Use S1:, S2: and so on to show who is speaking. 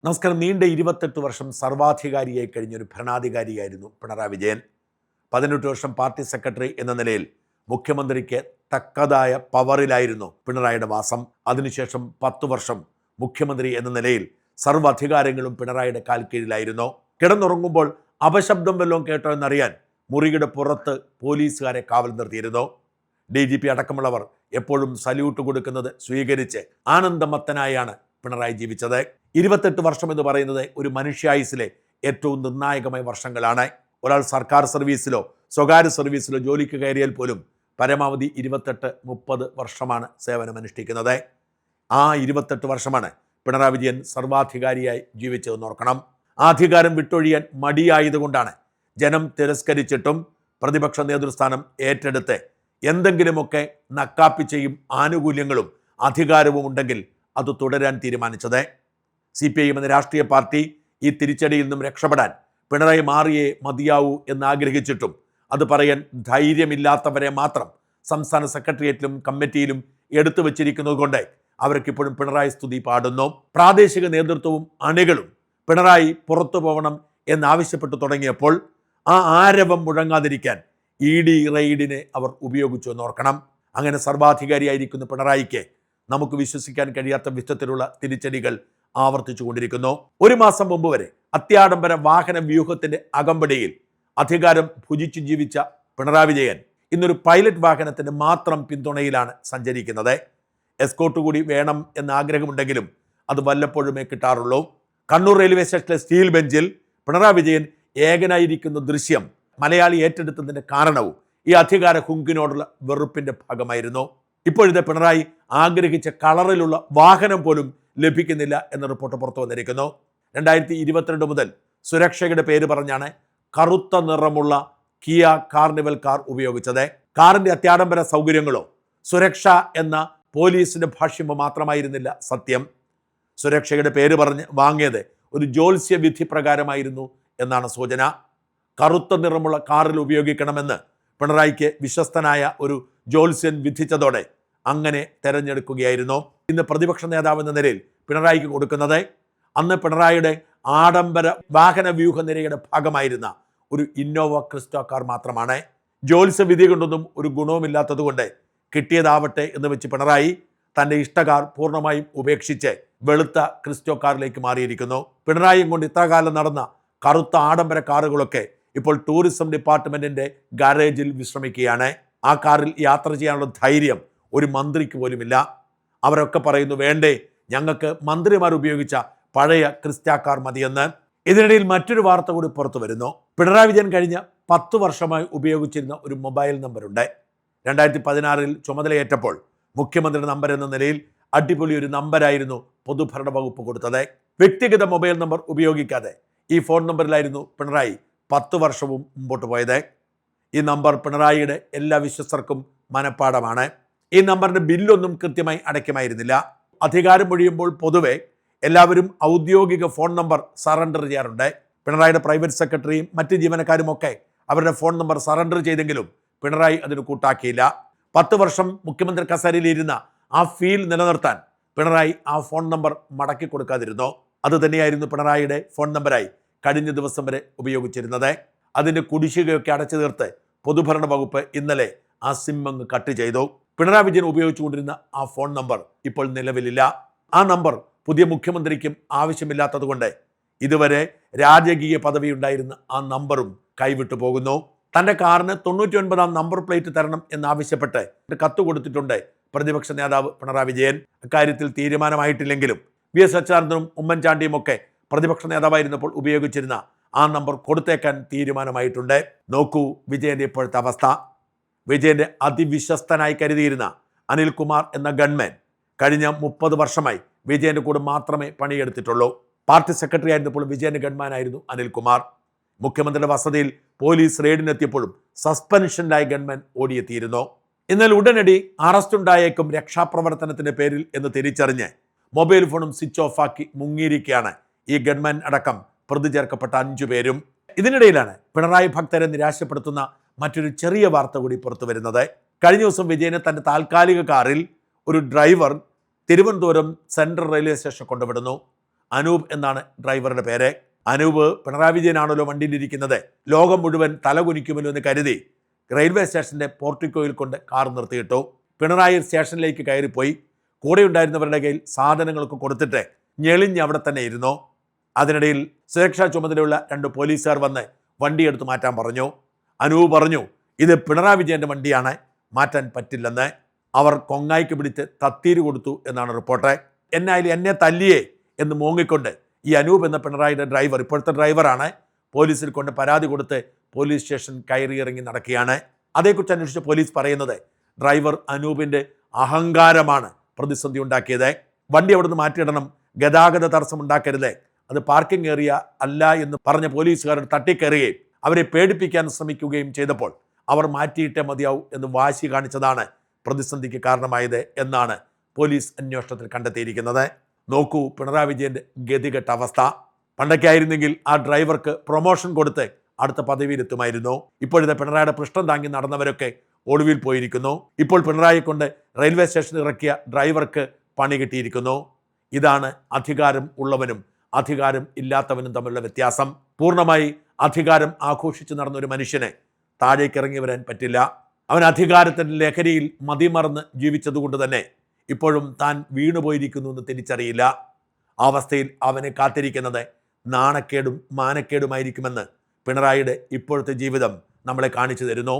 S1: നമസ്കാരം. നീണ്ട 28 വർഷം സർവാധികാരിയായി കഴിഞ്ഞൊരു ഭരണാധികാരിയായിരുന്നു പിണറായി വിജയൻ. 18 വർഷം പാർട്ടി സെക്രട്ടറി എന്ന നിലയിൽ മുഖ്യമന്ത്രിക്ക് തക്കതായ പവറിലായിരുന്നു പിണറായിയുടെ വാസം. അതിനുശേഷം 10 വർഷം മുഖ്യമന്ത്രി എന്ന നിലയിൽ സർവ്വധികാരങ്ങളും പിണറായിയുടെ കാൽ കീഴിലായിരുന്നു. കിടന്നുറങ്ങുമ്പോൾ അപശബ്ദം വല്ലതും കേട്ടോ എന്നറിയാൻ മുറിയുടെ പുറത്ത് പോലീസുകാരെ കാവൽ നിർത്തിയിരുന്നു. DGP അടക്കമുള്ളവർ എപ്പോഴും സല്യൂട്ട് കൊടുക്കുന്നത് സ്വീകരിച്ച് ആനന്ദമത്തനായാണ് പിണറായി ജീവിച്ചത്. 28 വർഷം എന്ന് പറയുന്നത് ഒരു മനുഷ്യായുസിലെ ഏറ്റവും നിർണായകമായ വർഷങ്ങളാണ്. ഒരാൾ സർക്കാർ സർവീസിലോ സ്വകാര്യ സർവീസിലോ ജോലിക്ക് കയറിയാൽ പോലും പരമാവധി 28-30 വർഷമാണ് സേവനമനുഷ്ഠിക്കുന്നത്. ആ 28 വർഷമാണ് പിണറായി വിജയൻ സർവാധികാരിയായി ജീവിച്ചതെന്ന് ഓർക്കണം. ആ അധികാരം വിട്ടൊഴിയാൻ മടിയായതുകൊണ്ടാണ് ജനം തിരസ്കരിച്ചിട്ടും പ്രതിപക്ഷ നേതൃസ്ഥാനം ഏറ്റെടുത്ത് എന്തെങ്കിലുമൊക്കെ നക്കാപ്പിച്ചയും ആനുകൂല്യങ്ങളും അധികാരവും ഉണ്ടെങ്കിൽ അത് തുടരാൻ തീരുമാനിച്ചത്. CPIM എന്ന രാഷ്ട്രീയ പാർട്ടി ഈ തിരിച്ചടിയിൽ നിന്നും രക്ഷപ്പെടാൻ പിണറായി മാറിയേ മതിയാവൂ എന്നാഗ്രഹിച്ചിട്ടും അത് പറയാൻ ധൈര്യമില്ലാത്തവരെ മാത്രം സംസ്ഥാന സെക്രട്ടേറിയറ്റിലും കമ്മിറ്റിയിലും എടുത്തു വച്ചിരിക്കുന്നത് കൊണ്ട് അവർക്കിപ്പോഴും പിണറായി സ്തുതി പാടുന്നു. പ്രാദേശിക നേതൃത്വവും അണികളും പിണറായി പുറത്തു പോകണം എന്നാവശ്യപ്പെട്ടു തുടങ്ങിയപ്പോൾ ആ ആരവം മുഴങ്ങാതിരിക്കാൻ ED റെയ്ഡിനെ അവർ ഉപയോഗിച്ചു എന്നോർക്കണം. അങ്ങനെ സർവാധികാരിയായിരിക്കുന്ന പിണറായിക്ക് നമുക്ക് വിശ്വസിക്കാൻ കഴിയാത്ത വിധത്തിലുള്ള തിരിച്ചടികൾ ആവർത്തിച്ചു കൊണ്ടിരിക്കുന്നു. ഒരു മാസം മുമ്പ് വരെ അത്യാഡംബര വാഹന വ്യൂഹത്തിന്റെ അകമ്പടിയിൽ അധികാരം ഭുജിച്ചു ജീവിച്ച പിണറായി വിജയൻ ഇന്നൊരു പൈലറ്റ് വാഹനത്തിന്റെ മാത്രം പിന്തുണയിലാണ് സഞ്ചരിക്കുന്നത്. എസ്കോർട്ട് കൂടി വേണം എന്ന ആഗ്രഹമുണ്ടെങ്കിലും അത് വല്ലപ്പോഴുമേ കിട്ടാറുള്ളൂ. കണ്ണൂർ റെയിൽവേ സ്റ്റേഷനിലെ സ്റ്റീൽ ബെഞ്ചിൽ പിണറായി വിജയൻ ഏകനായിരിക്കുന്ന ദൃശ്യം മലയാളി ഏറ്റെടുത്തതിന്റെ കാരണവും ഈ അധികാര ഹുങ്കിനോടുള്ള വെറുപ്പിന്റെ ഭാഗമായിരുന്നു. ഇപ്പോഴത്തെ പിണറായി ആഗ്രഹിച്ച കളറിലുള്ള വാഹനം പോലും ലഭിക്കുന്നില്ല എന്ന റിപ്പോർട്ട് പുറത്തു വന്നിരിക്കുന്നു. 2022 മുതൽ സുരക്ഷയുടെ പേര് പറഞ്ഞാണ് കറുത്ത നിറമുള്ള കിയ കാർണിവൽ കാർ ഉപയോഗിച്ചത്. കാറിന്റെ അത്യാഡംബര സൗകര്യങ്ങളോ സുരക്ഷ എന്ന പോലീസിന്റെ ഭാഷ്യമോ മാത്രമായിരുന്നില്ല സത്യം. സുരക്ഷയുടെ പേര് പറഞ്ഞ് വാങ്ങിയത് ഒരു ജ്യോത്സ്യ വിധി പ്രകാരമായിരുന്നു എന്നാണ് സൂചന. കറുത്ത നിറമുള്ള കാറിൽ ഉപയോഗിക്കണമെന്ന് പിണറായിക്ക് വിശ്വസ്തനായ ഒരു ജ്യോത്സ്യൻ വിധിച്ചതോടെ അങ്ങനെ തെരഞ്ഞെടുക്കുകയായിരുന്നു. ഇന്ന് പ്രതിപക്ഷ നേതാവ് എന്ന നിലയിൽ പിണറായിക്ക് കൊടുക്കുന്നത് അന്ന് പിണറായിയുടെ ആഡംബര വാഹന വ്യൂഹ നിരയുടെ ഭാഗമായിരുന്ന ഒരു ഇന്നോവ ക്രിസ്റ്റോ കാർ മാത്രമാണ്. ജ്യോത്സ്യ വിധി കൊണ്ടൊന്നും ഒരു ഗുണവുമില്ലാത്തത് കൊണ്ട് കിട്ടിയതാവട്ടെ എന്ന് വെച്ച് പിണറായി തൻ്റെ ഇഷ്ടകാർ പൂർണ്ണമായും ഉപേക്ഷിച്ച് വെളുത്ത ക്രിസ്റ്റോ കാറിലേക്ക് മാറിയിരിക്കുന്നു. പിണറായിയും കൊണ്ട് ഇത്രകാലം നടന്ന കറുത്ത ആഡംബര കാറുകളൊക്കെ ഇപ്പോൾ ടൂറിസം ഡിപ്പാർട്ട്മെന്റിന്റെ ഗാരേജിൽ വിശ്രമിക്കുകയാണ്. ആ കാറിൽ യാത്ര ചെയ്യാനുള്ള ധൈര്യം ഒരു മന്ത്രിക്ക് പോലുമില്ല. അവരൊക്കെ പറയുന്നു വേണ്ടേ, ഞങ്ങൾക്ക് മന്ത്രിമാർ ഉപയോഗിച്ച പഴയ ക്രിസ്റ്റ കാർ മതിയെന്ന്. ഇതിനിടയിൽ മറ്റൊരു വാർത്ത കൂടി പുറത്തു വരുന്നു. പിണറായി വിജയൻ കഴിഞ്ഞ 10 വർഷമായി ഉപയോഗിച്ചിരുന്ന ഒരു മൊബൈൽ നമ്പറുണ്ട്. 2016 ചുമതലയേറ്റപ്പോൾ മുഖ്യമന്ത്രിയുടെ നമ്പർ എന്ന നിലയിൽ അടിപൊളി ഒരു നമ്പരായിരുന്നു പൊതുഭരണ വകുപ്പ് കൊടുത്തത്. വ്യക്തിഗത മൊബൈൽ നമ്പർ ഉപയോഗിക്കാതെ ഈ ഫോൺ നമ്പറിലായിരുന്നു പിണറായി 10 വർഷവും മുമ്പോട്ട് പോയത്. ഈ നമ്പർ പിണറായിയുടെ എല്ലാ വിശ്വസ്തർക്കും മനഃപ്പാടമാണ്. ഈ നമ്പറിന്റെ ബില്ലൊന്നും കൃത്യമായി അടയ്ക്കുമായിരുന്നില്ല. അധികാരം ഒഴിയുമ്പോൾ പൊതുവെ എല്ലാവരും ഔദ്യോഗിക ഫോൺ നമ്പർ സറണ്ടർ ചെയ്യാറുണ്ട്. പിണറായിയുടെ പ്രൈവറ്റ് സെക്രട്ടറിയും മറ്റ് ജീവനക്കാരുമൊക്കെ അവരുടെ ഫോൺ നമ്പർ സറണ്ടർ ചെയ്തെങ്കിലും പിണറായി അതിന് കൂട്ടാക്കിയില്ല. 10 വർഷം മുഖ്യമന്ത്രി കസേരയിലിരുന്ന ആ ഫീൽ നിലനിർത്താൻ പിണറായി ആ ഫോൺ നമ്പർ മടക്കി കൊടുക്കാതിരുന്നു. അത് തന്നെയായിരുന്നു പിണറായിയുടെ ഫോൺ നമ്പറായി കഴിഞ്ഞ ദിവസം വരെ ഉപയോഗിച്ചിരുന്നത്. അതിൻ്റെ കുടിശ്ശികയൊക്കെ അടച്ചു തീർത്ത് പൊതുഭരണ വകുപ്പ് ഇന്നലെ ആ സിം അങ്ങ് കട്ട് ചെയ്തു. പിണറായി വിജയൻ ഉപയോഗിച്ചുകൊണ്ടിരുന്ന ആ ഫോൺ നമ്പർ ഇപ്പോൾ നിലവിലില്ല. ആ നമ്പർ പുതിയ മുഖ്യമന്ത്രിക്കും ആവശ്യമില്ലാത്തതുകൊണ്ട് ഇതുവരെ രാജകീയ പദവി ഉണ്ടായിരുന്ന ആ നമ്പറും കൈവിട്ടു പോകുന്നു. തൻ്റെ കാറിന് 99-ാം നമ്പർ പ്ലേറ്റ് തരണം എന്നാവശ്യപ്പെട്ട് കത്ത് കൊടുത്തിട്ടുണ്ട് പ്രതിപക്ഷ നേതാവ് പിണറായി വിജയൻ. അക്കാര്യത്തിൽ തീരുമാനമായിട്ടില്ലെങ്കിലും VS അച്യുതാനന്ദനും ഉമ്മൻചാണ്ടിയും ഒക്കെ പ്രതിപക്ഷ നേതാവായിരുന്നപ്പോൾ ഉപയോഗിച്ചിരുന്ന ആ നമ്പർ കൊടുത്തേക്കാൻ തീരുമാനമായിട്ടുണ്ട്. നോക്കൂ വിജയന്റെ ഇപ്പോഴത്തെ അവസ്ഥ. വിജയന്റെ അതിവിശ്വസ്തനായി കരുതിയിരുന്ന അനിൽകുമാർ എന്ന ഗൺമാൻ കഴിഞ്ഞ 30 വർഷമായി വിജയന്റെ കൂടെ മാത്രമേ പണിയെടുത്തിട്ടുള്ളൂ. പാർട്ടി സെക്രട്ടറി ആയിരുന്നപ്പോൾ വിജയന്റെ ഗൺമാനായിരുന്നു അനിൽകുമാർ. മുഖ്യമന്ത്രിയുടെ വസതിയിൽ പോലീസ് റെയ്ഡിനെത്തിയപ്പോഴും സസ്പെൻഷനിലായ ഗൺമാൻ ഓടിയെത്തിയിരുന്നു. എന്നാൽ ഉടനടി അറസ്റ്റ് ഉണ്ടായേക്കും രക്ഷാപ്രവർത്തനത്തിന്റെ പേരിൽ എന്ന് തിരിച്ചറിഞ്ഞ് മൊബൈൽ ഫോണും സ്വിച്ച് ഓഫ് ആക്കി മുങ്ങിയിരിക്കുകയാണ് ഈ ഗൺമാൻ അടക്കം പ്രതി ചേർക്കപ്പെട്ട 5 പേരും. ഇതിനിടയിലാണ് പിണറായി ഭക്തരെ നിരാശപ്പെടുത്തുന്ന മറ്റൊരു ചെറിയ വാർത്ത കൂടി പുറത്തു വരുന്നത്. കഴിഞ്ഞ ദിവസം വിജയനെ തൻ്റെ താൽക്കാലിക കാറിൽ ഒരു driver Thiruvananthapuram central railway station കൊണ്ടുവിടുന്നു. അനൂപ് എന്നാണ് ഡ്രൈവറുടെ പേര്. അനൂപ് പിണറായി വിജയനാണല്ലോ വണ്ടിയിലിരിക്കുന്നത്. ലോകം മുഴുവൻ തലകുനിക്കുമല്ലോ എന്ന് കരുതി റെയിൽവേ സ്റ്റേഷന്റെ പോർട്ടിക്കോയിൽ കൊണ്ട് കാർ നിർത്തിയിട്ടു. പിണറായി സ്റ്റേഷനിലേക്ക് കയറിപ്പോയി. കൂടെ ഉണ്ടായിരുന്നവരുടെ കയ്യിൽ സാധനങ്ങളൊക്കെ കൊടുത്തിട്ട് ഞെളിഞ്ഞ് അവിടെ തന്നെ ഇരുന്നു. അതിനിടയിൽ സുരക്ഷാ ചുമതലയുള്ള 2 പോലീസുകാർ വന്ന് വണ്ടിയെടുത്ത് മാറ്റാൻ പറഞ്ഞു. അനൂപ് പറഞ്ഞു, ഇത് പിണറായി വിജയന്റെ വണ്ടിയാണ്, മാറ്റാൻ പറ്റില്ലെന്ന്. അവർ കൊങ്ങായിക്ക് പിടിച്ച് തത്തീര് കൊടുത്തു എന്നാണ് റിപ്പോർട്ട്. എന്നായാലും എന്നെ തല്ലിയേ എന്ന് മോങ്ങിക്കൊണ്ട് ഈ അനൂപ് എന്ന പിണറായിയുടെ ഡ്രൈവർ, ഇപ്പോഴത്തെ ഡ്രൈവറാണ്, പോലീസിൽ കൊണ്ട് പരാതി കൊടുത്ത് പോലീസ് സ്റ്റേഷൻ കയറിയിറങ്ങി നടക്കുകയാണ്. അതേക്കുറിച്ച് അന്വേഷിച്ച പോലീസ് പറയുന്നത് ഡ്രൈവർ അനൂപിന്റെ അഹങ്കാരമാണ് പ്രതിസന്ധി ഉണ്ടാക്കിയത്. വണ്ടി അവിടുന്ന് മാറ്റിയിടണം, ഗതാഗത തടസ്സം ഉണ്ടാക്കരുത്, അത് പാർക്കിംഗ് ഏരിയ അല്ല എന്ന് പറഞ്ഞ പോലീസുകാർ തട്ടിക്കയറുകയും അവരെ പേടിപ്പിക്കാൻ ശ്രമിക്കുകയും ചെയ്തപ്പോൾ അവർ മാറ്റിയിട്ടേ മതിയാവും എന്ന് വാശി കാണിച്ചതാണ് പ്രതിസന്ധിക്ക് കാരണമായത് എന്നാണ് പോലീസ് അന്വേഷണത്തിൽ കണ്ടെത്തിയിരിക്കുന്നത്. നോക്കൂ പിണറായി വിജയന്റെ ഗതികെട്ട അവസ്ഥ. പണ്ടൊക്കെ ആയിരുന്നെങ്കിൽ ആ ഡ്രൈവർക്ക് പ്രൊമോഷൻ കൊടുത്ത് അടുത്ത പദവിയിലെത്തുമായിരുന്നു. ഇപ്പോഴത്തെ പിണറായിയുടെ പൃഷ്ഠം താങ്ങി നടന്നവരൊക്കെ ഒടുവിൽ പോയിരിക്കുന്നു. ഇപ്പോൾ പിണറായി കൊണ്ട് റെയിൽവേ സ്റ്റേഷനിൽ ഇറക്കിയ ഡ്രൈവർക്ക് പണി കിട്ടിയിരിക്കുന്നു. ഇതാണ് അധികാരം ഉള്ളവനും അധികാരം ഇല്ലാത്തവനും തമ്മിലുള്ള വ്യത്യാസം. പൂർണ്ണമായി അധികാരം ആഘോഷിച്ച് നടന്ന ഒരു മനുഷ്യനെ താഴേക്ക് ഇറങ്ങി വരാൻ പറ്റില്ല. അവൻ അധികാരത്തിൻ്റെ ലഹരിയിൽ മതിമറന്ന് ജീവിച്ചതുകൊണ്ട് തന്നെ ഇപ്പോഴും താൻ വീണുപോയിരിക്കുന്നു എന്ന് തിരിച്ചറിയില്ല. ആ അവസ്ഥയിൽ അവനെ കാത്തിരിക്കുന്നത് നാണക്കേടും മാനക്കേടുമായിരിക്കുമെന്ന് പിണറായിയുടെ ഇപ്പോഴത്തെ ജീവിതം നമ്മളെ കാണിച്ചു തരുന്നു.